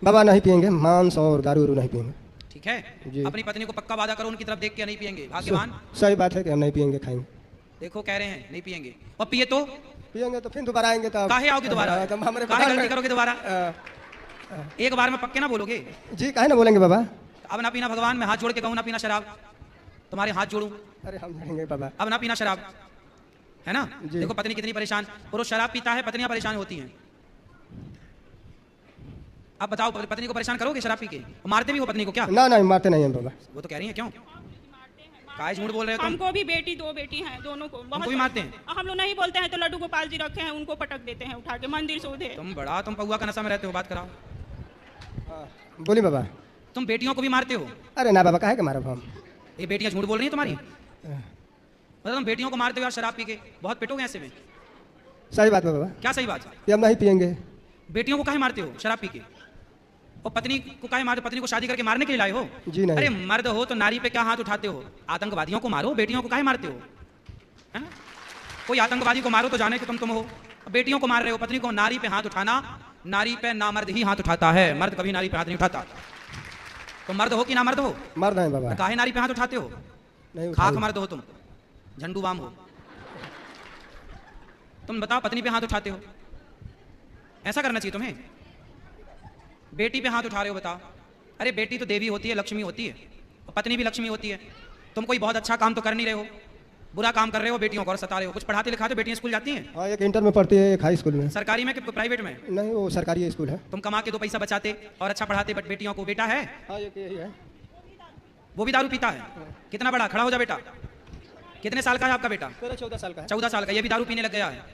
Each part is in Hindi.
बाबा नहीं पियेंगे, मांस और दारू उरू नहीं पियेंगे। ठीक है, जी। अपनी पत्नी को पक्का वादा करो, उनकी तरफ देख के नहीं पियेंगे। भाग्यवान। सही बात है कि हम नहीं पियेंगे, खाएंगे। देखो कह रहे हैं नहीं पियेंगे, और पिए तो पियेंगे तो फिर दोबारा आएंगे तो काहे आओगे दोबारा? हाँ, तो हमारे काहे बगल गलती में- करोगे दोबारा? एक बार में पक्के ना बोलोगे? जी काहे ना बोलेंगे बाबा। अब ना पीना भगवान, मैं हाथ जोड़ के कहूँ ना पीना शराब, तुम्हारे हाथ जोड़ूं, अरे हम जाएंगे बाबा। अब ना पीना शराब, है ना? जी। देखो पत्नी कितनी परेशान, पुरुष शराब पीता है, पत्नियां परेशान होती हैं। अब बताओ पत्नी को परेशान करोगे शराब पी के? मारते भी हो पत्नी को क्या? ना नहीं मारते नहीं हैं बाबा। वो तो कह रही है क्यों? काहे झूठ बोल रहे हो तुम? हमको भी बेटी दो बेटी हैं, दोनों को हमको भी मारते हैं? हम लोग नहीं बोलते हैं तो लड्डू गोपाल जी रखे हैं, उनको पटक देते हैं उठा के मंदिर से उधर। तुम पौआ का नशा में रहते हो, बात कराओ। बोली बाबा। तुम बेटियों को भी मारते हो? अरे ना बाबा, काहे के मारब हम। ये बेटियां झूठ बोल रही हैं तुम्हारी? मतलब तुम बेटियों को मारते हो यार शराब पी के, बहुत पिटोगे ऐसे में। सही बात है बाबा, क्या सही बात? कि हम नहीं पियेंगे। बेटियों को काहे मारते हो शराब पी के? और पत्नी को काहे मारते? पत्नी को शादी करके मारने के लिए लाए हो? जी नहीं। अरे मर्द हो तो नारी पे क्या हाथ उठाते हो? आतंकवादियों को मारो, बेटियों को काहे मारते हो? है ना? कोई आतंकवादी को मारो तो जाने कि तुम हो, बेटियों को मार रहे हो। पत्नी को, नारी पे हाथ उठाना, नारी पे नामर्द ही हाथ उठाता है, मर्द कभी नारी पे हाथ नहीं उठाता। तुम मर्द हो कि ना मर्द हो? मर्द हैं बाबा। काहे नारी पे हाथ उठाते हो? नहीं खाक उठाएंगे। मर्द हो तुम, झंडू बाम हो। तुम बताओ पत्नी पे हाथ उठाते हो, ऐसा करना चाहिए तुम्हें? बेटी पे हाथ उठा रहे हो, बताओ। अरे बेटी तो देवी होती है, लक्ष्मी होती है, और पत्नी भी लक्ष्मी होती है। तुम कोई बहुत अच्छा काम तो कर नहीं रहे हो, बुरा काम कर रहे हो, बेटियों को और सता रहे हो। कुछ पढ़ाते लिखाते, बेटियां स्कूल जाती हैं? हाँ, एक इंटर में पढ़ती है, एक हाई स्कूल में। सरकारी में कि प्राइवेट में? नहीं, वो सरकारी स्कूल है। तुम कमा के 2 पैसा बचाते और अच्छा पढ़ाते, बट बेटियों को बेटा है, हाँ एक यही है। वो भी दारू पीता है। कितना बड़ा? खड़ा हो जा बेटा। कितने साल का है आपका बेटा? 14 साल का है। 14 साल का, ये भी दारू पीने लग गया है।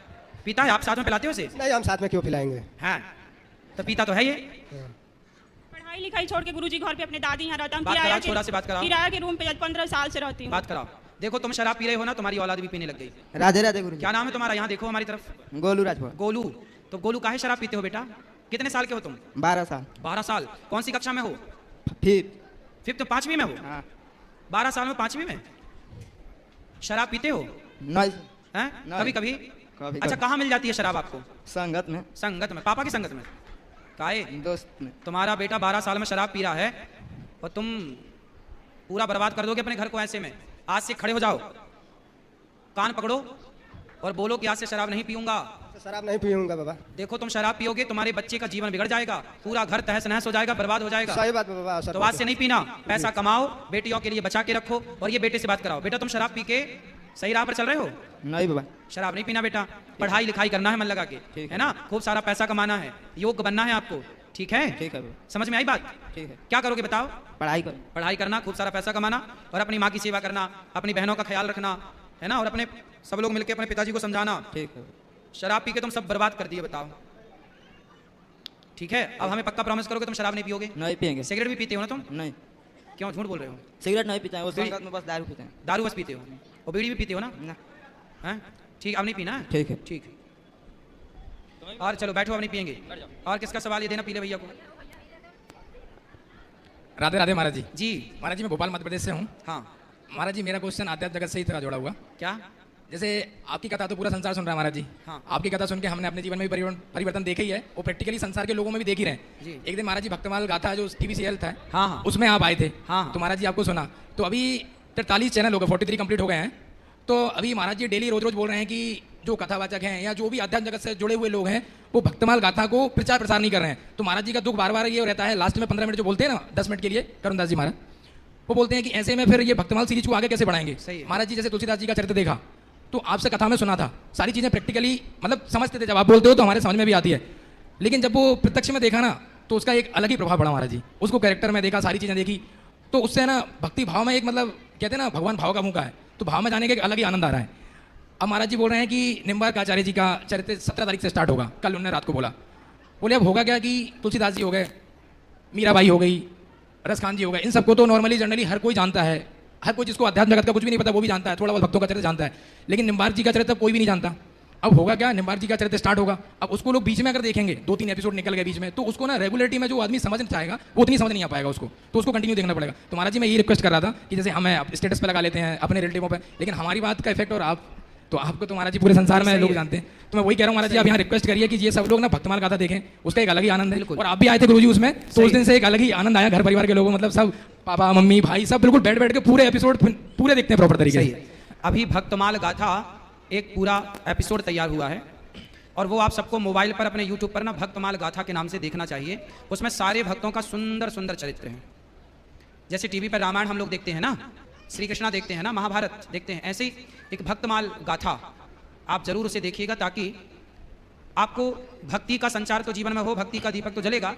पीता है? आप साथ में पिलाते हो इसे? नहीं, हम साथ में क्यों पिलाएंगे। हाँ, तो पीता तो है ये। पढ़ाई लिखाई छोड़ के गुरुजी घर पे अपने दादी यहाँ रहता हूँ, बात कराओ, छोरा से बात कराओ। किराया के रूम पे 15 साल से रहती हूँ। बात कराओ। देखो तुम शराब पी रहे हो ना, तुम्हारी औलाद भी पीने लग गई। राधे राधे गुरु। क्या नाम है तुम्हारा? यहाँ देखो हमारी तरफ। गोलू राजभर। गोलू। तो गोलू काहे शराब पीते हो बेटा? कितने साल के हो तुम? 12 साल। 12 साल। कौन सी कक्षा में हो? फिफ्थ। तो 5वीं में हो? हाँ। 12 साल में 5वीं में शराब पीते हो? नहीं। हैं? नहीं। कभी कभी? कभी अच्छा, कहाँ मिल जाती है शराब आपको? संगत में। संगत में? पापा की संगत में? काहे? दोस्त में। तुम्हारा बेटा 12 साल में शराब पी रहा है और तुम पूरा बर्बाद कर दोगे अपने घर को ऐसे में। आज से खड़े हो जाओ, कान पकड़ो और बोलो कि आज से शराब नहीं पीऊंगा। शराब नहीं पीऊंगा बाबा। देखो तुम शराब पियोगे, तुम्हारे बच्चे का जीवन बिगड़ जाएगा, पूरा घर तहस नहस हो जाएगा, बर्बाद हो जाएगा। सही बात है बाबा। तो आज से नहीं पीना, पैसा कमाओ, बेटियों के लिए बचा के रखो, और ये बेटे से बात कराओ। बेटा तुम शराब पी के सही राह पर चल रहे हो? नहीं बाबा। शराब नहीं पीना बेटा, पढ़ाई लिखाई करना है मन लगा के, है ना? खूब सारा पैसा कमाना है, योग्य बनना है आपको। ठीक है? ठीक है। समझ में आई बात? ठीक है। क्या करोगे बताओ? पढ़ाई कर। पढ़ाई करना, खूब सारा पैसा कमाना, और अपनी माँ की सेवा करना, अपनी बहनों का ख्याल रखना, है ना? और अपने सब लोग मिलकर अपने पिताजी को समझाना। ठीक है। शराब पी के तुम सब बर्बाद कर दिए, बताओ। ठीक है, अब हमें पक्का प्रॉमिस करोगे तुम शराब नहीं पियोगे? नहीं पियेंगे। सिगरेट भी पीते हो ना तुम? नहीं। क्यों झूठ बोल रहे हो? सिगरेट नहीं पीते हैं, वो बीड़ी- संगत में बस दारू पीते हैं। दारू बस पीते हो, और बीड़ी भी पीते हो ना? ना। हैं? ठीक, अब नहीं पीना है? ठीक है। ठीक। और चलो बैठो, अब नहीं पियेंगे। और किसका सवाल? ये देना पीले भैया को। राधे राधे महाराज जी। जी। महाराज जी मैं भोपाल मध्य प्रदेश से हूँ। हाँ। महाराज जी मेरा क्वेश्चन आध्यात्म जगत से ही था जुड़ा हुआ। क्या? जैसे आपकी कथा तो पूरा संसार सुन रहा है महाराज जी। हाँ। आपकी कथा सुन के हमने अपने जीवन में भी परिवर्तन देखा ही है, और प्रैक्टिकली संसार के लोगों में भी देख ही रहे हैं। जी। एक दिन महाराज जी भक्तमाल गाथा जो टीवी सीरियल था, हाँ, हाँ। उसमें आप आए थे। हाँ। तो महाराज जी आपको सुना, तो अभी 43 चैनल हो गए, 43 कंप्लीट हो गए हैं। तो अभी महाराज जी डेली रोज रोज बोल रहे हैं कि जो कथावाचक हैं या जो भी अध्यात्म जगत से जुड़े हुए लोग हैं, वो भक्तमाल गाथा को प्रचार प्रसार नहीं कर रहे हैं। तो महाराज जी का दुख बार बार ये रहता है, लास्ट में 15 मिनट जो बोलते हैं ना, 10 मिनट के लिए करुण दास जी महाराज, वो बोलते हैं कि ऐसे में फिर ये भक्तमाल सीरीज को आगे कैसे बढ़ाएंगे। सही है। महाराज जी जैसे तुलसीदास जी का चरित्र देखा, तो आपसे कथा में सुना था, सारी चीजें प्रैक्टिकली मतलब समझते थे, जब आप बोलते हो तो हमारे समझ में भी आती है, लेकिन जब वो प्रत्यक्ष में देखा ना, तो उसका एक अलग ही प्रभाव पड़ा महाराज जी। उसको कैरेक्टर में देखा, सारी चीजें देखी, तो उससे ना भक्ति भाव में एक मतलब कहते हैं ना, भगवान भाव का मुँह का है, तो भाव में जाने का एक अलग ही आनंद आ रहा है। अब महाराज जी बोल रहे हैं कि निम्बार्क आचार्य जी का चरित्र 17 तारीख से स्टार्ट होगा। कल उन्होंने रात को बोला, बोले अब होगा क्या कि तुलसीदास जी हो गए, मीराबाई हो गई, रसखान जी हो गए, इन सबको तो नॉर्मली जनरली हर कोई जानता है, हर कोई जिसको अध्यात्म जगत का कुछ भी नहीं पता वो भी जानता है, थोड़ा बहुत भक्तों का चरित्र जानता है, लेकिन निम्बार्क जी का चरित्र कोई भी नहीं जानता। अब होगा क्या, निम्बार्क जी का चरित्र स्टार्ट होगा, अब उसको लोग बीच में अगर देखेंगे, 2-3 एपिसोड निकल गए बीच में, तो उसको ना रेगुलरिटी में जो आदमी समझना चाहेगा वो उतनी समझ नहीं आ पाएगा उसको, तो उसको कंटिन्यू देखना पड़ेगा। तो महाराज जी मैं ये रिक्वेस्ट कर रहा था कि जैसे हमें स्टेटस पे लगा लेते हैं अपने रिलेटिवों पर, लेकिन हमारी बात का इफेक्ट और आप तो आपको तो महाराज जी पूरे संसार में लोग जानते हैं। तो मैं वही कह रहा हूँ महाराज जी, आप यहाँ रिक्वेस्ट करिए कि ये सब लोग ना भक्तमाल गाथा देखें, उसका एक अलग ही आनंद है। और आप भी आए थे गुरुजी उसमें, तो उस दिन से एक अलग ही आनंद आया। घर परिवार के लोगों, मतलब सब पापा मम्मी भाई सब बिल्कुल बैठ के पूरे एपिसोड पूरे देखते हैं प्रॉपर तरीके से। अभी भक्तमाल गाथा एक पूरा एपिसोड तैयार हुआ है और वो आप सबको मोबाइल पर अपने यूट्यूब पर ना भक्तमाल गाथा के नाम से देखना चाहिए। उसमें सारे भक्तों का सुंदर सुंदर चरित्र है। जैसे टीवी पर रामायण हम लोग देखते हैं ना, श्री कृष्णा देखते हैं ना, महाभारत देखते हैं, ऐसे ही एक भक्तमाल गाथा आप जरूर उसे देखिएगा, ताकि आपको भक्ति का संचार तो जीवन में हो, भक्ति का दीपक तो जलेगा,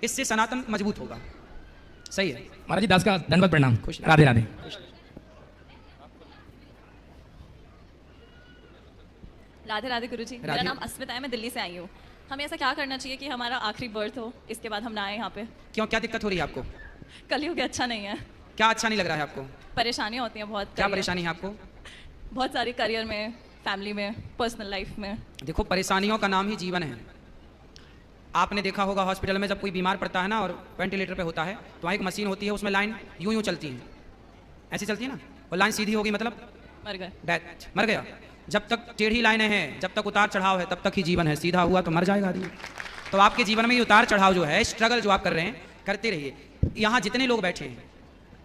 इससे सनातन मजबूत होगा। सही है महाराज जी, दास का धन्यवाद, प्रणाम, खुश राधे राधे। राधे राधे गुरुजी। मेरा नाम अस्मिता है, मैं दिल्ली से आई हूँ। हमें ऐसा क्या करना चाहिए कि हमारा आखिरी बर्थ हो, इसके बाद हम ना आए यहाँ पे? क्यों, क्या दिक्कत हो रही है आपको? कलयुग अच्छा नहीं है। क्या अच्छा नहीं लग रहा है आपको? परेशानियाँ होती हैं बहुत। क्या परेशानी है आपको? बहुत सारी, करियर में, फैमिली में, पर्सनल लाइफ में। देखो, परेशानियों का नाम ही जीवन है। आपने देखा होगा हॉस्पिटल में जब कोई बीमार पड़ता है ना और वेंटिलेटर पे होता है, तो वहाँ एक मशीन होती है, उसमें लाइन यूं यूं चलती है, ऐसी चलती है ना, और लाइन सीधी होगी मतलब मर गए, डेथ, मर गया। जब तक टेढ़ी लाइनें हैं, जब तक उतार चढ़ाव है, तब तक ही जीवन है। सीधा हुआ तो मर जाएगा आदमी। तो आपके जीवन में ये उतार चढ़ाव जो है, स्ट्रगल जो आप कर रहे हैं, करते रहिए। यहाँ जितने लोग बैठे हैं,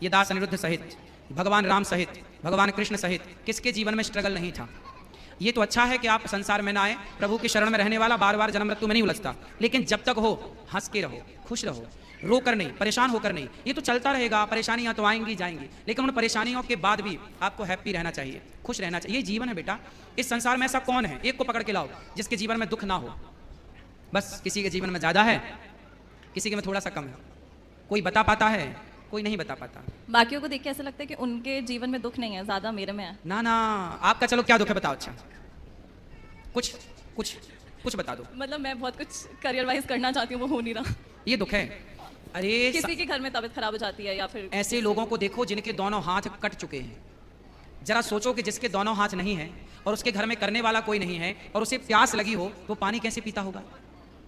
ये दास अनिरुद्ध सहित, भगवान राम सहित, भगवान कृष्ण सहित, किसके जीवन में स्ट्रगल नहीं था? ये तो अच्छा है कि आप संसार में ना आए, प्रभु की शरण में रहने वाला बार बार जन्म मृत्यु में नहीं उलझता। लेकिन जब तक हो, हंस के रहो, खुश रहो, रो कर नहीं, परेशान होकर नहीं। ये तो चलता रहेगा, परेशानियां तो आएंगी जाएंगी, लेकिन उन परेशानियों के बाद भी आपको हैप्पी रहना चाहिए, खुश रहना चाहिए। ये जीवन है बेटा। इस संसार में ऐसा कौन है, एक को पकड़ के लाओ जिसके जीवन में दुख ना हो। बस किसी के जीवन में ज्यादा है, किसी के में थोड़ा सा कम है। कोई बता पाता है, कोई नहीं बता पाता। बाकियों को देख के ऐसा लगता है कि उनके जीवन में दुख नहीं है, ज्यादा मेरे में है। ना ना, आपका चलो क्या दुख है बताओ। अच्छा, कुछ कुछ कुछ बता दो। मतलब मैं बहुत कुछ करियर वाइज करना चाहती हूँ, वो हो नहीं रहा। ये दुख है। अरे किसी के घर में तबीयत खराब हो जाती है, या फिर ऐसे लोगों को देखो जिनके दोनों हाथ कट चुके हैं। जरा सोचो कि जिसके दोनों हाथ नहीं है और उसके घर में करने वाला कोई नहीं है और उसे प्यास लगी हो, तो पानी कैसे पीता होगा?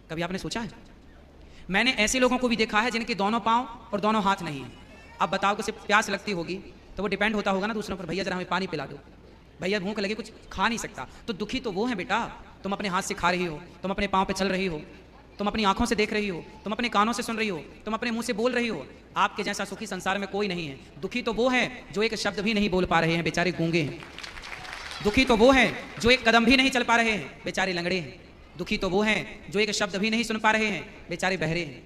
कभी आपने सोचा है? मैंने ऐसे लोगों को भी देखा है जिनके दोनों पांव और दोनों हाथ नहीं है। अब बताओ कि उसे प्यास लगती होगी तो वो डिपेंड होता होगा ना दूसरों पर, भैया जरा हमें पानी पिला दो, भैया भूख लगे, कुछ खा नहीं सकता। तो दुखी तो वो है बेटा। तुम अपने हाथ से खा रही हो, तुम अपने पाँव पे चल रही हो, तुम अपनी आंखों से देख रही हो, तुम अपने कानों से सुन रही हो, तुम अपने मुंह से बोल रही हो। आपके जैसा सुखी संसार में कोई नहीं है। दुखी तो वो है जो एक शब्द भी नहीं बोल पा रहे हैं, बेचारे गूंगे हैं। दुखी तो वो है जो एक कदम भी नहीं चल पा रहे हैं, बेचारे लंगड़े हैं। दुखी तो वो हैं जो एक शब्द भी नहीं सुन पा रहे हैं, बेचारे बहरे हैं।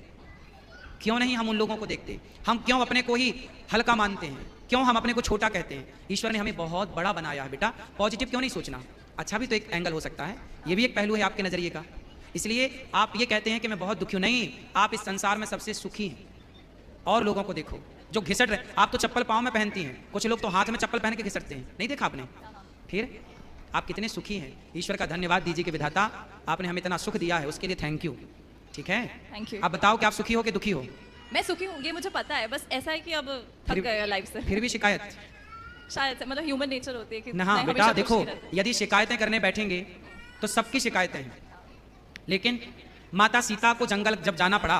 क्यों नहीं हम उन लोगों को देखते? हम क्यों अपने को ही हल्का मानते हैं? क्यों हम अपने को छोटा कहते हैं? ईश्वर ने हमें बहुत बड़ा बनाया है बेटा। पॉजिटिव क्यों नहीं सोचना? अच्छा भी तो एक एंगल हो सकता है, ये भी एक पहलू है आपके नजरिए का। इसलिए आप ये कहते हैं कि मैं बहुत दुखी हूं। नहीं, आप इस संसार में सबसे सुखी हैं। और लोगों को देखो जो घिसट रहे। आप तो चप्पल पाँव में पहनती हैं, कुछ लोग तो हाथ में चप्पल पहन के घिसटते हैं, नहीं देखा आपने? फिर आप कितने सुखी हैं। ईश्वर का धन्यवाद दीजिए कि विधाता आपने हमें इतना सुख दिया है, उसके लिए थैंक यू। ठीक है, थैंक यू। आप बताओ कि आप सुखी हो कि दुखी हो? मैं सुखी हूँ, ये मुझे पता है। बस ऐसा है कि अब थक गए लाइफ से। फिर भी शिकायत? शायद से, मतलब ह्यूमन नेचर होती है कि ना। हाँ नहीं, बेटा हमेशा खुश देखो, नहीं रहते। यदि शिकायतें करने बैठेंगे तो सबकी शिकायतें हैं। लेकिन माता सीता को जंगल जब जाना पड़ा,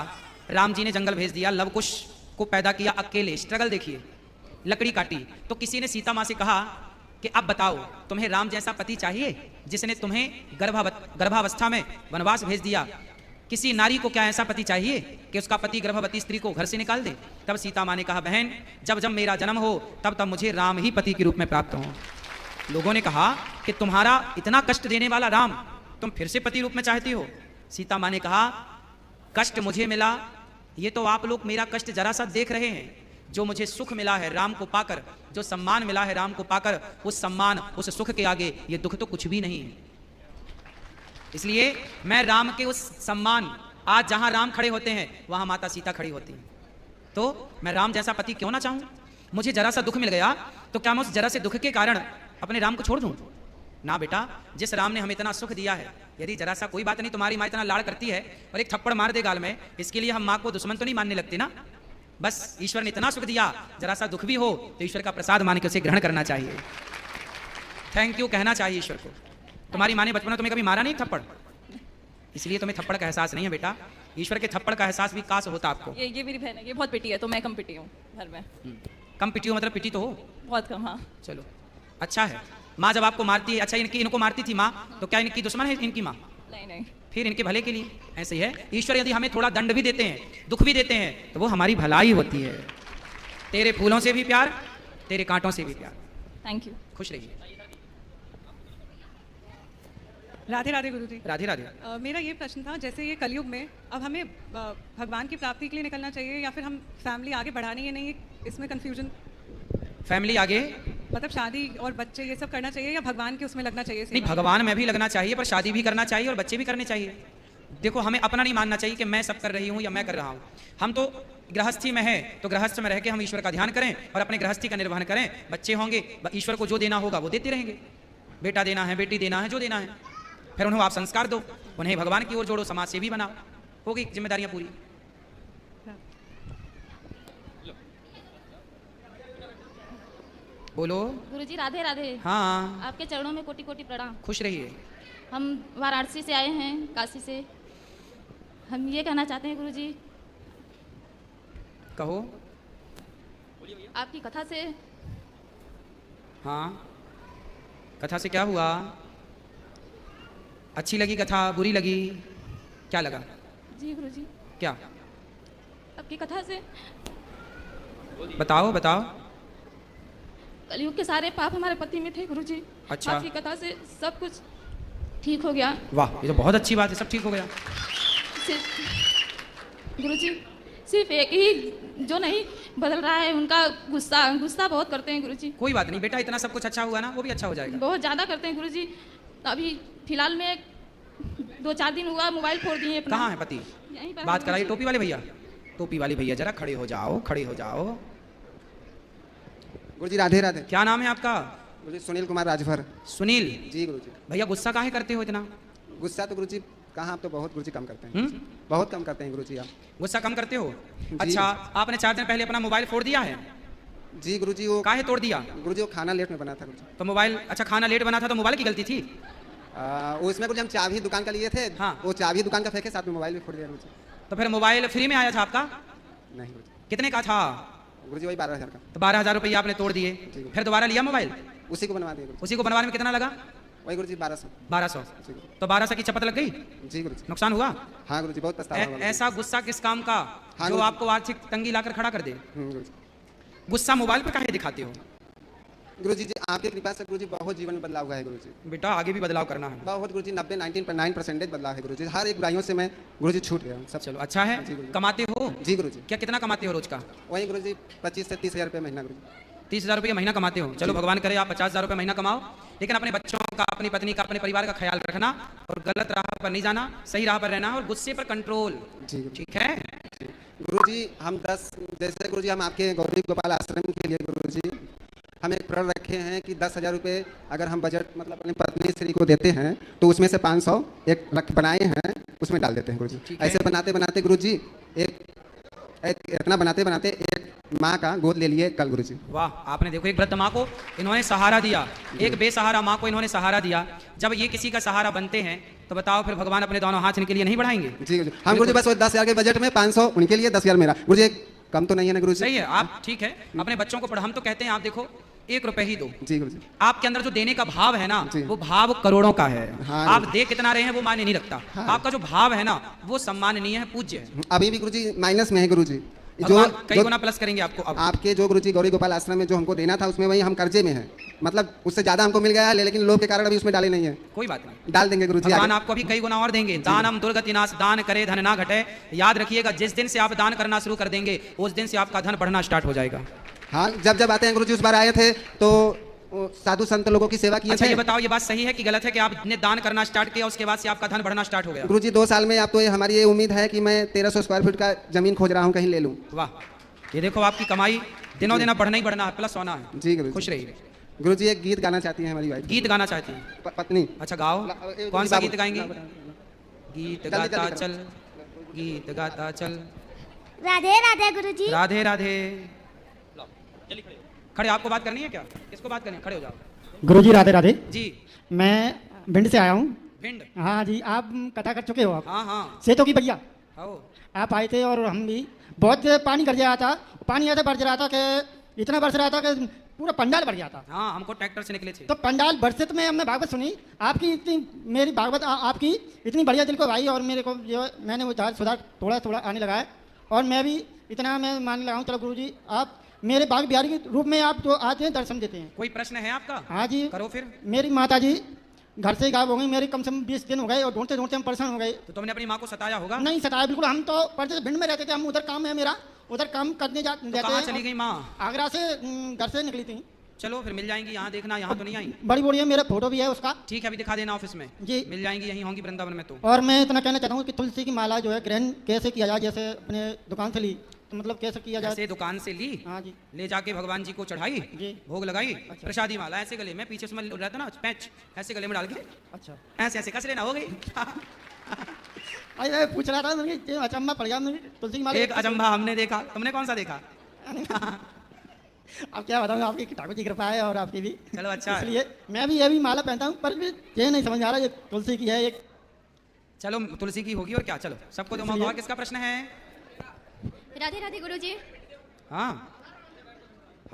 राम जी ने जंगल भेज दिया, लव कुश को पैदा किया अकेले। स्ट्रगल देखिए, लकड़ी काटी। तो किसी ने सीता माँ से कहा कि अब बताओ, तुम्हें राम जैसा पति चाहिए जिसने तुम्हें गर्भावस्था में वनवास भेज दिया? किसी नारी को क्या ऐसा पति चाहिए कि उसका पति गर्भवती स्त्री को घर से निकाल दे? तब सीता माँ ने कहा, बहन जब जब मेरा जन्म हो तब तब मुझे राम ही पति के रूप में प्राप्त हो। लोगों ने कहा कि तुम्हारा इतना कष्ट देने वाला राम तुम फिर से पति रूप में चाहती हो? सीता माँ ने कहा, कष्ट मुझे मिला, ये तो आप लोग मेरा कष्ट जरा सा देख रहे हैं। जो मुझे सुख मिला है राम को पाकर, जो सम्मान मिला है राम को पाकर, उस सम्मान उस सुख के आगे ये दुख तो कुछ भी नहीं है। इसलिए मैं राम के उस सम्मान, आज जहां राम खड़े होते हैं वहां माता सीता खड़ी होती हैं। तो मैं राम जैसा पति क्यों ना चाहूं? मुझे जरा सा दुख मिल गया तो क्या मैं उस जरा से दुख के कारण अपने राम को छोड़ दूं? ना बेटा, जिस राम ने हमें इतना सुख दिया है, यदि जरा सा कोई बात नहीं, तुम्हारी माँ इतना लाड़ करती है और एक थप्पड़ मार दे गाल में, इसके लिए हम माँ को दुश्मन तो नहीं मानने लगते ना। बस ईश्वर ने इतना सुख दिया, जरा सा दुख भी हो तो ईश्वर का प्रसाद मान के उसे ग्रहण करना चाहिए, थैंक यू कहना चाहिए ईश्वर को। तुम्हारी माँ ने बचपन में तुम्हें कभी मारा नहीं थप्पड़, इसलिए तुम्हें थप्पड़ का एहसास नहीं है बेटा। ईश्वर के थप्पड़ का एहसास भी काश होता आपको। ये मेरी बहन है, ये बहुत पिटी है, तो मैं कम पिटी हूँ घर में। कम पिटी हो मतलब पिटी तो हो? बहुत कम, हाँ। चलो अच्छा है, माँ जब आपको मारती है, अच्छा इनको मारती थी माँ, तो क्या इनकी दुश्मन है इनकी माँ? नहीं नहीं, फिर इनके भले के लिए ऐसे ही है। ईश्वर यदि हमें थोड़ा दंड भी देते हैं, दुख भी देते हैं, तो वो हमारी भलाई होती है। तेरे फूलों से भी प्यार, तेरे कांटों से भी प्यार। Thank you. खुश रहिए। राधे राधे गुरुजी। राधे राधे। मेरा ये प्रश्न था, जैसे ये कलयुग में अब हमें भगवान की प्राप्ति के लिए निकलना चाहिए या फिर हम फैमिली आगे बढ़ानी है नहीं, इसमें कंफ्यूजन। फैमिली आगे मतलब शादी और बच्चे ये सब करना चाहिए या भगवान के उसमें लगना चाहिए? नहीं, भगवान में भी लगना चाहिए, पर शादी भी करना चाहिए और बच्चे भी करने चाहिए। देखो, हमें अपना नहीं मानना चाहिए कि मैं सब कर रही हूँ या मैं कर रहा हूँ। हम तो गृहस्थी में है, तो गृहस्थ में रह के हम ईश्वर का ध्यान करें और अपने गृहस्थी का निर्वहन करें। बच्चे होंगे, ईश्वर को जो देना होगा वो देते रहेंगे। बेटा देना है, बेटी देना है, जो देना है, फिर उन्हें आप संस्कार दो, उन्हें भगवान की ओर जोड़ो, समाज से भी बनाओ, होगी जिम्मेदारियां पूरी। बोलो। गुरुजी राधे राधे। हाँ, आपके चरणों में कोटि कोटि प्रणाम। खुश रहिए। हम वाराणसी से आए हैं, काशी से। हम ये कहना चाहते हैं गुरुजी, कहो। आपकी कथा से। हाँ, कथा से क्या हुआ? अच्छी लगी कथा, बुरी लगी, क्या लगा? जी गुरुजी, क्या? आपकी कथा से बताओ बताओ। कलयुग के सारे पाप हमारे पति में थे गुरुजी। अच्छा। आपकी कथा से सब कुछ ठीक हो गया। वाह, ये तो बहुत अच्छी बात है, सब ठीक हो गया। गुरुजी, सिर्फ एक ही जो नहीं बदल रहा है, उनका गुस्सा बहुत करते हैं गुरुजी। कोई बात नहीं बेटा, इतना सब कुछ अच्छा हुआ ना, वो भी अच्छा हो जाएगा। बहुत ज़्यादा करते हैं गुरुजी। अभी फिलहाल में 2-4 दिन हुआ मोबाइल फोड़ दिए अपना। कहाँ है पति? यहीं पर। बात कराइए। टोपी वाले भैया, टोपी वाले भैया जरा खड़े हो जाओ, खड़े हो जाओ। गुरुजी राधे राधे। क्या नाम है आपका? गुरुजी सुनील कुमार राजभर। सुनील जी गुरुजी। भैया, गुस्सा काहे करते हो इतना? गुस्सा तो गुरुजी कहाँ, आप तो बहुत गुरुजी कम करते हैं। हम्म? बहुत कम करते हैं गुरुजी आप। गुस्सा कम करते हो? अच्छा, आपने 4 दिन पहले अपना मोबाइल फोड़ दिया है? जी गुरुजी। वो काहे तोड़ दिया? गुरुजी वो खाना लेट में बना था गुरुजी। तो मोबाइल, अच्छा खाना लेट बना था तो मोबाइल की गलती थी? उसमें कुछ हम चाबी दुकान का लिए थे। हाँ। वो चाबी दुकान का फेंके, साथ में मोबाइल भी फोड़ दिया गुरुजी। तो फिर मोबाइल फ्री में आया था आपका? नहीं गुरुजी। कितने का था? गुरुजी वही 12,000 का। तो 12,000 रुपये आपने तोड़ दिए, फिर दोबारा लिया मोबाइल? उसी को बनवा दिए गुरुजी। उसी को बनवाने में कितना लगा? वही गुरुजी 1200। 1200। तो 1200 की चपत लग गई? जी गुरुजी। नुकसान हुआ? हाँ गुरुजी, बहुत पछतावा हुआ गुरुजी। ऐसा गुस्सा किस काम का हाँ, जो गुरुजी। आपको आर्थिक तंगी लाकर खड़ा कर दे? गुरुजी। गुस्सा मोबाइल पे काहे दिखाते हो? गुरुजी जी आपकी कृपा से गुरुजी बहुत जीवन में बदलाव हुआ है गुरुजी। बेटा आगे भी बदलाव करना है। बहुत गुरुजी, 90-99% बदलाव है गुरुजी। हर एक बुराइयों से मैं गुरुजी छूट गया हूँ सब। चलो अच्छा है। जी गुरुजी। कमाते हो? जी गुरुजी। क्या कितना कमाते हो रोज का? वही गुरुजी 25 से 30 हज़ार रुपये महीना गुरुजी। 30,000 रुपये महीना कमाते हो? चलो भगवान करे आप 50,000 रुपये महीना कमाओ, लेकिन अपने बच्चों का, अपनी पत्नी का, अपने परिवार का ख्याल रखना और गलत राह पर नहीं जाना, सही राह पर रहना और गुस्से पर कंट्रोल। जी गुरुजी। ठीक है? गुरुजी हम 10 जैसे गुरुजी हम आपके गौरी गोपाल आश्रम के लिए गुरुजी हम एक प्रण रखे हैं कि 10,000 रुपये अगर हम बजट मतलब अपनी पत्नी श्री को देते हैं तो उसमें से 500 एक रख बनाए हैं, उसमें डाल देते हैं गुरुजी। ऐसे बनाते बनाते गुरुजी एक इतना बनाते बनाते एक माँ का गोद ले लिए कल गुरुजी। वाह, आपने देखो एक वृद्ध माँ को इन्होंने सहारा दिया, एक बेसहारा माँ को इन्होंने सहारा दिया। जब ये किसी का सहारा बनते हैं तो बताओ फिर भगवान अपने दोनों हाथ इनके लिए नहीं बढ़ाएंगे? जी गुरुजी। हम गुरुजी बस 10,000 के बजट में 500 उनके लिए, 10,000 मेरा। गुरुजी कम तो नहीं है ना गुरुजी? सही है, आप ठीक है अपने बच्चों को पढ़ा। हम तो कहते हैं आप देखो 1 रुपए ही दो। जी गुरुजी। आपके अंदर जो देने का भाव है ना, जी। वो भाव करोड़ों का है। हाँ, आप दे कितना रहे हैं वो मायने नहीं रखता। हाँ। आपका जो भाव है ना वो सम्माननीय है, पूज्य है। अभी भी गुरुजी माइनस में है गुरुजी। भगवान कई गुना प्लस करेंगे आपको अब। आपके जो गुरुजी गौरी गोपाल आश्रम में जो हमको देना था उसमें वही हम कर्जे में हैं, मतलब उससे ज्यादा हमको मिल गया है, लेकिन लोभ के कारण अभी उसमें डाले नहीं है। कोई बात नहीं, डाल देंगे गुरुजी। भगवान आपको अभी कई गुना और देंगे। दानम दुर्गति नाश, दान करे धन ना घटे। याद रखिएगा, जिस दिन से आप दान करना शुरू कर देंगे उस दिन से आपका धन बढ़ना स्टार्ट हो जाएगा। हाँ, जब जब आते हैं गुरुजी, उस बार आए थे तो साधु संत लोगों की सेवा की। अच्छा ये बताओ, ये बात सही है कि गलत है कि आपने दान करना स्टार्ट किया उसके बाद से आपका धन बढ़ना स्टार्ट हो गया? गुरुजी 2 साल में आप तो हमारी ये उम्मीद है कि मैं 1300 स्क्वायर फीट का जमीन खोज रहा हूँ, कहीं ले लूँ। वाह, ये देखो आपकी कमाई दिनों दिन बढ़ना ही बढ़ना है, प्लस होना है। जी गुरुजी। खुश रहिए। गुरुजी एक गीत गाना चाहती हैं हमारी वाइफ। गीत गाना चाहती हैं? पत्नी। अच्छा गाओ, कौन सा गीत गाएंगी? गीत जल्दी गाता करो। चल, गीत गाता चल। राधे राधे गुरुजी। राधे राधे। खड़े, आपको बात करनी है क्या? किसको बात करनी है? खड़े हो जाओ। गुरुजी राधे राधे। जी। मैं भिंड से आया हूँ। भिंड? हाँ जी, आप कथा कर चुके हो आप? हाँ हाँ। सेतों की भैया आओ। आप आए थे और हम भी बहुत पानी कर रहा था। पानी ऐसे बरस रहा था कि इतना बरस रहा था कि पूरा पंडाल भर गया था। हाँ, हमको ट्रैक्टर से निकले थे। तो पंडाल भर से तो मैं हमने भागवत सुनी आपकी, इतनी मेरी भागवत आपकी इतनी बढ़िया दिल को भाई, और मेरे को जो मैंने वो सुधार थोड़ा थोड़ा आने लगा है, और मैं भी इतना मैं मानने लगा हूँ। चलो गुरुजी आप मेरे बाग बिहारी के रूप में आप जो आते हैं दर्शन देते हैं। कोई प्रश्न है आपका? हाँ जी, करो फिर। मेरी माता जी घर से गायब हो गई, मेरी कम से कम 20 दिन हो गए, और ढूंढते ढूंढते हम परेशान हो गए। तो तुमने अपनी माँ को सताया होगा? नहीं सताया बिल्कुल, हम तो पढ़ते भिंड में रहते थे, हम उधर काम है मेरा, उधर काम करने जाते तो कहाँ चली गई माँ? आगरा से घर से निकली थी। चलो फिर मिल जाएंगी, यहाँ देखना, यहाँ तो नहीं आई। बड़ी बढ़िया, मेरा फोटो भी है उसका। ठीक है, अभी दिखा देना ऑफिस में। जी मिल जाएंगी, यहीं होंगी वृंदावन में। तो और मैं इतना कहना चाहता हूँ कि तुलसी की माला जो है ग्रहण कैसे किया जाए, जैसे अपने दुकान से ली तो मतलब कैसे किया जाए? ऐसे दुकान से ली, हाँ जी, ले जाके भगवान जी को चढ़ाई, जी, भोग लगाई, प्रसादी माला ऐसे गले में, पीछे उसमें रहता ना पैच, ऐसे गले में डाल के, अच्छा ऐसे ऐसे कस लेना, हो गई। अरे पूछ रहा था मुझे, अचंभा पड़ गया मुझे तुलसी की माला। एक अचंभा हमने देखा, तुमने कौन सा देखा? अब क्या बताऊँ, आपकी ठाकुर की कृपा है और आपकी भी। चलो अच्छा, इसलिए मैं भी ये भी माला पहनता हूँ, पर भी ये नहीं समझ आ रहा ये तुलसी की है एक। चलो तुलसी की होगी और क्या। चलो सबको दो मौका। किसका प्रश्न है? राधे राधे गुरुजी। हाँ,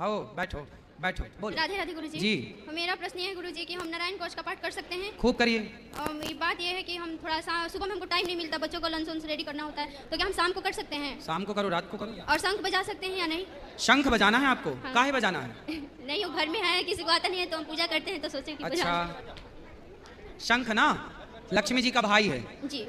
आओ बैठो बैठो, बोलो। राधे राधे गुरुजी। जी, मेरा प्रश्न ये है गुरुजी कि हम नारायण कोश का पाठ कर सकते हैं? खूब करिए। ये बात ये है कि हम थोड़ा सा सुबह में हमको टाइम नहीं मिलता, बच्चों को लंच वंच रेडी करना होता है, तो क्या हम शाम को कर सकते हैं? शाम को करो, रात को करो। और शंख बजा सकते हैं या नहीं? शंख बजाना है आपको? हाँ। काहे बजाना है? नहीं, वो घर में है, किसी को आता नहीं है, तो हम पूजा करते हैं तो सोचे कि अच्छा, शंख ना लक्ष्मी जी का भाई है जी,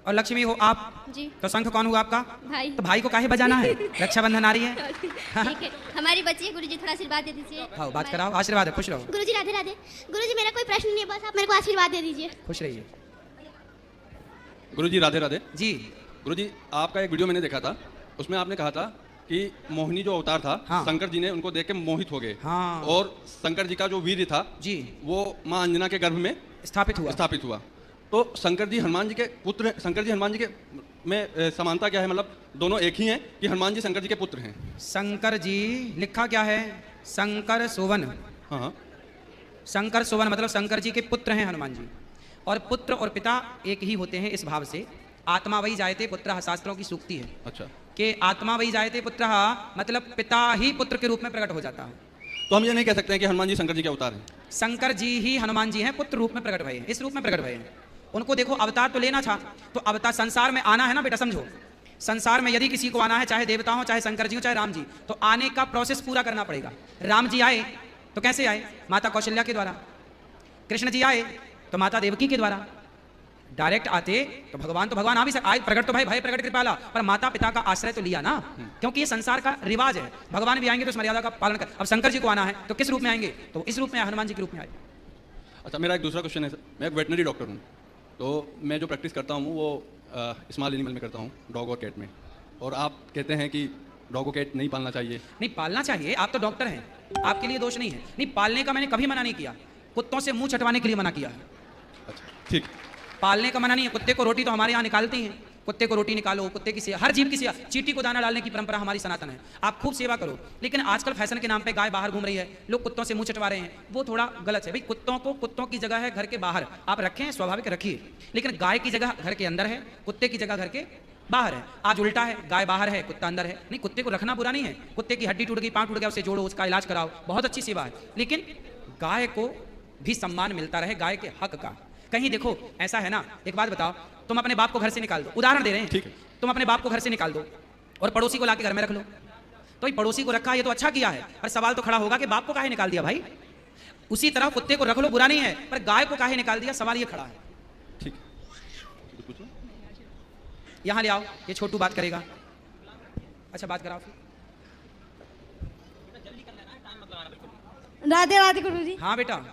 और लक्ष्मी हो आप जी, तो शंख कौन हुआ आपका? भाई। तो भाई को काहे बजाना है? रक्षाबंधन आ रही है। ठीक है, हमारी बच्ची है गुरुजी, थोड़ा आशीर्वाद दे दीजिए। हाँ, बात कराओ, आशीर्वाद है, खुश रहो। गुरुजी राधे राधे। गुरुजी मेरा कोई प्रश्न नहीं है, बस आप मेरे को आशीर्वाद दे दीजिए। खुश रहिए। गुरुजी राधे राधे। जी गुरुजी, आपका एक वीडियो मैंने देखा था, उसमें आपने कहा था कि मोहिनी जो अवतार था, हाँ, शंकर जी ने उनको देख के मोहित हो गए। हाँ, और शंकर जी का जो वीर्य था जी वो माँ अंजना के गर्भ में स्थापित हुआ। तो शंकर जी हनुमान जी के पुत्र, शंकर जी हनुमान जी के में समानता क्या है? मतलब दोनों एक ही हैं कि हनुमान जी शंकर जी के पुत्र हैं? शंकर जी लिखा क्या है? शंकर सुवन। हाँ, शंकर सुवन मतलब शंकर जी के पुत्र हैं हनुमान जी। और पुत्र और पिता एक ही होते हैं इस भाव से। आत्मा वही जायते पुत्रः, शास्त्रों की सूक्ति है। अच्छा, कि आत्मा वही जायते पुत्रः मतलब पिता ही पुत्र के रूप में प्रकट हो जाता है। तो हम ये नहीं कह सकते हैं कि हनुमान जी शंकर जी के अवतार हैं? शंकर जी ही हनुमान जी हैं, पुत्र रूप में प्रकट भये हैं, इस रूप में प्रकट भये हैं। उनको देखो अवतार तो लेना था, तो अवतार संसार में आना है ना बेटा, समझो। संसार में यदि किसी को आना है, चाहे देवता हो, चाहे शंकर जी हो, चाहे राम जी, तो आने का प्रोसेस पूरा करना पड़ेगा। राम जी आए तो कैसे आए? माता कौशल्या के द्वारा। कृष्ण जी आए तो माता देवकी के द्वारा। डायरेक्ट आते तो भगवान आ भी आए, प्रकट तो भाई प्रकट कृपाला, पर माता पिता का आश्रय तो लिया ना, क्योंकि ये संसार का रिवाज है। भगवान भी आएंगे तो इस मर्यादा का पालन कर। अब शंकर जी को आना है तो किस रूप में आएंगे? तो इस रूप में हनुमान जी के रूप में आए। अच्छा, मेरा एक दूसरा क्वेश्चन है सर। मैं एक वेटनरी डॉक्टर हूँ, तो मैं जो प्रैक्टिस करता हूँ वो स्मॉल एनिमल में करता हूँ, डॉग और कैट में। और आप कहते हैं कि डॉग और कैट नहीं पालना चाहिए। नहीं, पालना चाहिए, आप तो डॉक्टर हैं, आपके लिए दोष नहीं है। नहीं, पालने का मैंने कभी मना नहीं किया, कुत्तों से मुंह चटवाने के लिए मना किया है। अच्छा, ठीक। पालने का मना नहीं है। कुत्ते को रोटी तो हमारे यहाँ निकालती हैं, कुत्ते को रोटी निकालो, कुत्ते की सेवा, हर जीव की सेवा, चींटी को दाना डालने की परंपरा हमारी सनातन है, आप खूब सेवा करो। लेकिन आजकल फैशन के नाम पे गाय बाहर घूम रही है, लोग कुत्तों से मुंह चटवा रहे हैं, वो थोड़ा गलत है। भाई कुत्तों की जगह है घर के बाहर, आप रखें, स्वाभाविक रखिए, लेकिन गाय की जगह घर के अंदर है, कुत्ते की जगह घर के बाहर है। आज उल्टा है, गाय बाहर है, कुत्ता अंदर है। नहीं, कुत्ते को रखना बुरा नहीं है, कुत्ते की हड्डी टूट गई, पाँव टूट गया, उसे जोड़ो, उसका इलाज कराओ, बहुत अच्छी सेवा है। लेकिन गाय को भी सम्मान मिलता रहे, गाय के हक का। कहीं देखो ऐसा है ना, एक बात बताओ, तुम अपने बाप को घर से निकाल दो, उदाहरण दे रहे हैं, ठीक है, तुम अपने बाप को घर से निकाल दो और पड़ोसी को लाके घर में रख लो, तो पड़ोसी को रखा, ये तो अच्छा किया है, पर सवाल तो खड़ा होगा कि बाप को काहे निकाल दिया भाई? उसी तरह कुत्ते को रख लो, बुरा नहीं है, पर गाय को काहे निकाल दिया, सवाल ये खड़ा है। ठीक, यहाँ ले आओ, ये छोटू बात करेगा। अच्छा, बात कराओ। राधे राधे गुरुजी। हाँ बेटा,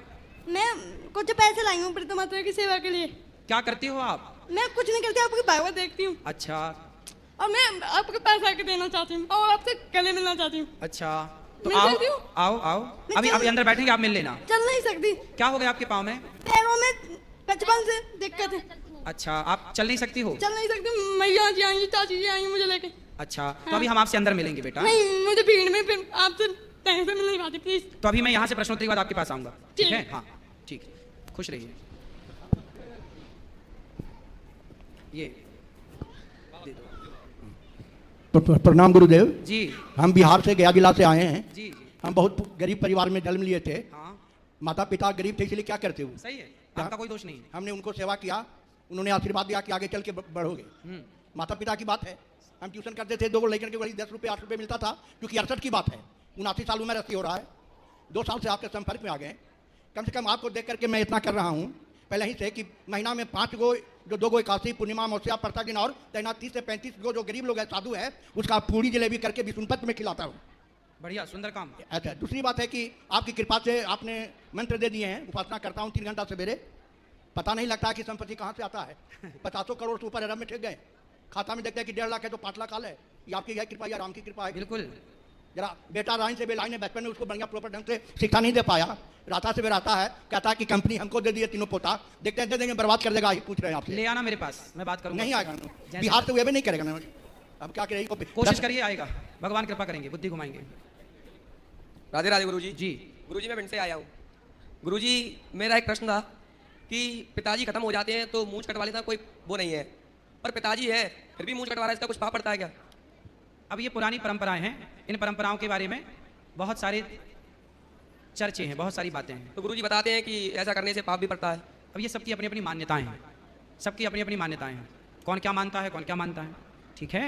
मैं कुछ पैसे लाई हूँ प्रीतम माता की सेवा के लिए। क्या करती हो आप? मैं कुछ नहीं करती, आपकी भागवत देखती हूँ। अच्छा, और मैं आपके पैसा के देना चाहती हूँ और आपसे गले मिलना चाहती हूँ। अच्छा, तो आओ अभी अंदर बैठेंगे, आप मिल लेना। चल नहीं सकती। क्या हो गया आपके पाँव में? पैरों में बचपन से दिक्कत है। अच्छा, आप चल नहीं सकती हो? चल नहीं सकती, मैया जी आएंगी, चाची जी आएंगी मुझे लेके। अच्छा, तो अभी हम आपसे अंदर मिलेंगे बेटा। नहीं, मुझे भीड़ में फिर आपसे टाइम से मिल नहीं पाती, प्लीज। तो अभी मैं यहाँ से प्रश्नोत्तरी के बाद आपके पास आऊंगा, ठीक है? हाँ ठीक, खुश रहिए। ये दे दो। प्रणाम गुरुदेव जी। हम बिहार से, गया जिला से आए हैं। जी। हम बहुत गरीब परिवार में जन्म लिए थे, हाँ माता पिता गरीब थे, इसलिए क्या करते हो? सही है, आपका कोई दोष नहीं है। हमने उनको सेवा किया, उन्होंने आशीर्वाद दिया कि आगे चल के बढ़ोगे। माता पिता की बात है। हम ट्यूशन करते थे, 2 लड़कियों के वही 10 रुपये 8 रुपये मिलता था, क्योंकि 68 की बात है, 79 साल उम्र ऐसी हो रहा है। 2 साल से आपके संपर्क में आ गए। कम से कम आपको देख करके मैं इतना कर रहा हूँ पहले ही से कि महीना में 5 गो, जो 2 गो एकादशी, पूर्णिमा, अमावस्या, प्रसाद दिन और 30 से 35 गो जो गरीब लोग है, साधु है, उसका पूरी जलेबी करके विष्णुपत में खिलाता हूँ। बढ़िया, सुंदर काम। अच्छा, दूसरी बात है कि आपकी कृपा से आपने मंत्र दे दिए हैं, उपासना करता हूँ 3 घंटा सवेरे। पता नहीं लगता कि संपत्ति कहाँ से आता है। 50 करोड़ से ऊपर अरब में ठेक गए। खाता में देखते हैं कि 1.5 लाख है तो 5 लाख हाल है। ये आपकी है कृपा या राम की कृपा है? बिल्कुल। जरा बेटा राइन से बेलाइन ने बचपन में उसको बढ़िया प्रॉपर ढंग से शिक्षा नहीं दे पाया। राता से बेराता है, कहता है कि कंपनी हमको दे दिए तीनों पोता, देखते हैं दे देंगे, बर्बाद कर देगा। ये पूछ रहे हैं आपसे। ले आना मेरे पास, मैं बात करूंगा। नहीं आएगा, बिहार से वे भी नहीं करेगा ना। अब क्या करेगी? कोशिश करिए, आएगा, भगवान कृपा करेंगे, बुद्धि घुमाएंगे। राधे राधे गुरुजी। जी गुरुजी, मैं भिंड से आया हूँ। गुरुजी, मेरा एक प्रश्न था कि पिताजी खत्म हो जाते हैं तो मूंछ कटवा लेता, कोई वो नहीं है, पर पिताजी है फिर भी मूंछ कटवा रहा है, इसका कुछ पाप पड़ता है क्या? अब ये पुरानी परंपराएं हैं, इन परंपराओं के बारे में बहुत सारे चर्चे हैं, बहुत सारी बातें हैं। तो गुरुजी बताते हैं कि ऐसा करने से पाप भी पड़ता है। अब ये सबकी अपनी अपनी मान्यताएं हैं, सबकी अपनी अपनी मान्यताएं हैं। कौन क्या मानता है, कौन क्या मानता है, ठीक है।